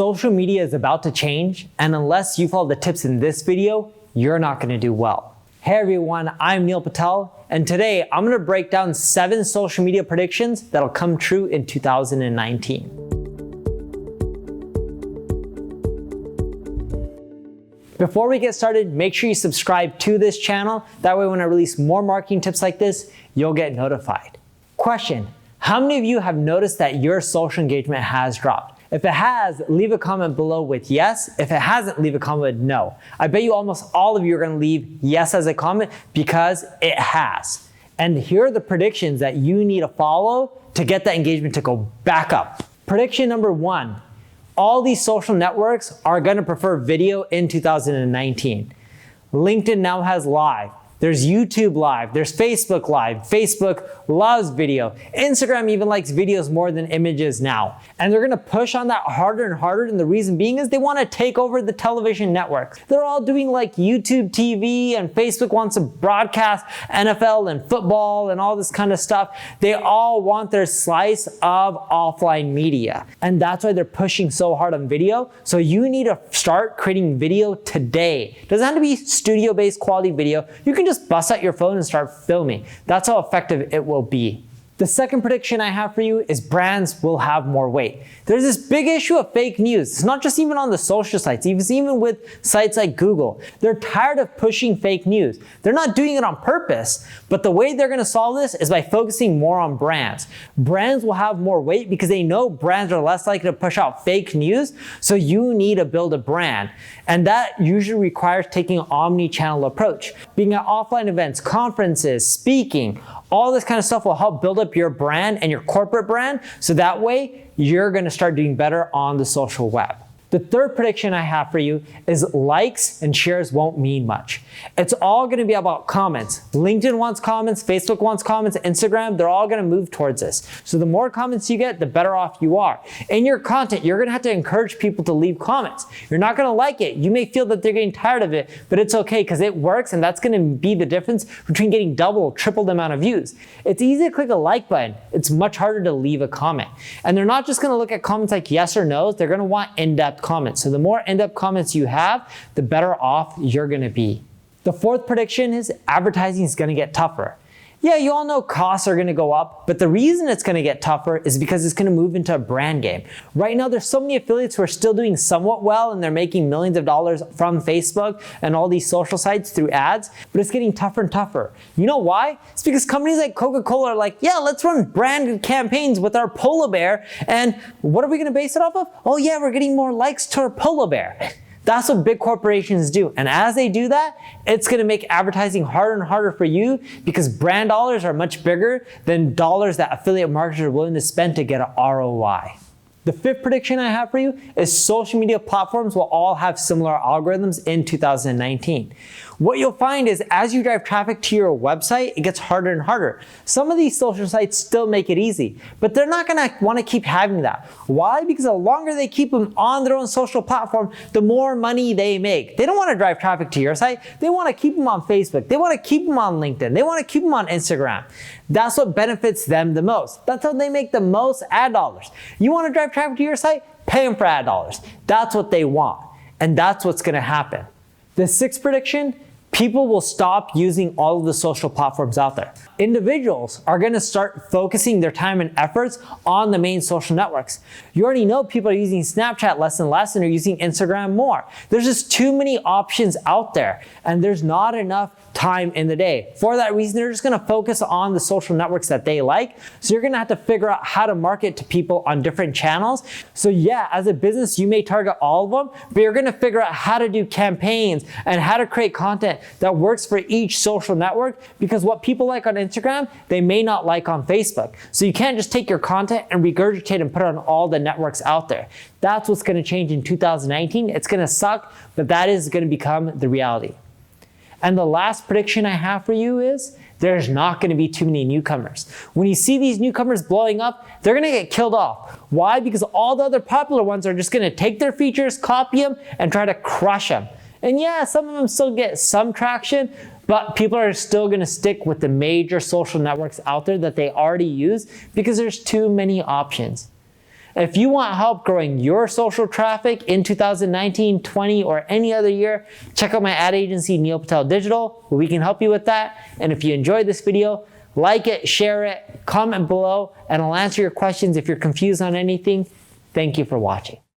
Social media is about to change, and unless you follow the tips in this video, you're not gonna do well. Hey everyone, I'm Patel, and today I'm gonna break down 7 social media predictions that'll come true in 2019. Before we get started, make sure you subscribe to this channel. That way when I release more marketing tips like this, you'll get notified. Question, how many of you have noticed that your social engagement has dropped? If it has, leave a comment below with yes. If it hasn't, leave a comment with no. I bet you almost all of you are gonna leave yes as a comment because it has. And here are the predictions that you need to follow to get that engagement to go back up. Prediction number 1, all these social networks are gonna prefer video in 2019. LinkedIn now has live. There's YouTube Live, there's Facebook Live. Facebook loves video. Instagram even likes videos more than images now. And they're gonna push on that harder and harder, and the reason being is they wanna take over the television networks. They're all doing like YouTube TV, and Facebook wants to broadcast NFL and football and all this kind of stuff. They all want their slice of offline media. And that's why they're pushing so hard on video. So you need to start creating video today. It doesn't have to be studio-based quality video. You can just bust out your phone and start filming. That's how effective it will be. The second prediction I have for you is brands will have more weight. There's this big issue of fake news. It's not just even on the social sites, it's even with sites like Google. They're tired of pushing fake news. They're not doing it on purpose, but the way they're gonna solve this is by focusing more on brands. Brands will have more weight because they know brands are less likely to push out fake news, so you need to build a brand. And that usually requires taking an omni-channel approach. Being at offline events, conferences, speaking, all this kind of stuff will help build up your brand and your corporate brand, so that way you're gonna start doing better on the social web. The third prediction I have for you is likes and shares won't mean much. It's all gonna be about comments. LinkedIn wants comments, Facebook wants comments, Instagram, they're all gonna move towards this. So the more comments you get, the better off you are. In your content, you're gonna have to encourage people to leave comments. You're not gonna like it. You may feel that they're getting tired of it, but it's okay because it works, and that's gonna be the difference between getting double, triple the amount of views. It's easy to click a like button. It's much harder to leave a comment. And they're not just gonna look at comments like yes or no's, they're gonna want in-depth comments. So the more in-depth comments you have, the better off you're gonna be. The fourth prediction is advertising is gonna get tougher. Yeah, you all know costs are gonna go up, but the reason it's gonna get tougher is because it's gonna move into a brand game. Right now, there's so many affiliates who are still doing somewhat well, and they're making millions of dollars from Facebook and all these social sites through ads, but it's getting tougher and tougher. You know why? It's because companies like Coca-Cola are like, yeah, let's run brand campaigns with our polar bear, and what are we gonna base it off of? Oh yeah, we're getting more likes to our polar bear. That's what big corporations do. And as they do that, it's gonna make advertising harder and harder for you because brand dollars are much bigger than dollars that affiliate marketers are willing to spend to get an ROI. The fifth prediction I have for you is social media platforms will all have similar algorithms in 2019. What you'll find is as you drive traffic to your website, it gets harder and harder. Some of these social sites still make it easy, but they're not gonna wanna keep having that. Why? Because the longer they keep them on their own social platform, the more money they make. They don't wanna drive traffic to your site. They wanna keep them on Facebook. They wanna keep them on LinkedIn. They wanna keep them on Instagram. That's what benefits them the most. That's how they make the most ad dollars. You wanna drive traffic to your site? Pay them for ad dollars. That's what they want, and that's what's gonna happen. The sixth prediction, people will stop using all of the social platforms out there. Individuals are gonna start focusing their time and efforts on the main social networks. You already know people are using Snapchat less and less and are using Instagram more. There's just too many options out there, and there's not enough time in the day. For that reason, they're just gonna focus on the social networks that they like. So you're gonna have to figure out how to market to people on different channels. So yeah, as a business, you may target all of them, but you're gonna figure out how to do campaigns and how to create content that works for each social network, because what people like on Instagram, they may not like on Facebook. So you can't just take your content and regurgitate and put it on all the networks out there. That's what's gonna change in 2019. It's gonna suck, but that is gonna become the reality. And the last prediction I have for you is there's not gonna be too many newcomers. When you see these newcomers blowing up, they're gonna get killed off. Why? Because all the other popular ones are just gonna take their features, copy them, and try to crush them. And yeah, some of them still get some traction, but people are still gonna stick with the major social networks out there that they already use because there's too many options. If you want help growing your social traffic in 2019, 20, or any other year, check out my ad agency, Neil Patel Digital, where we can help you with that. And if you enjoyed this video, like it, share it, comment below, and I'll answer your questions if you're confused on anything. Thank you for watching.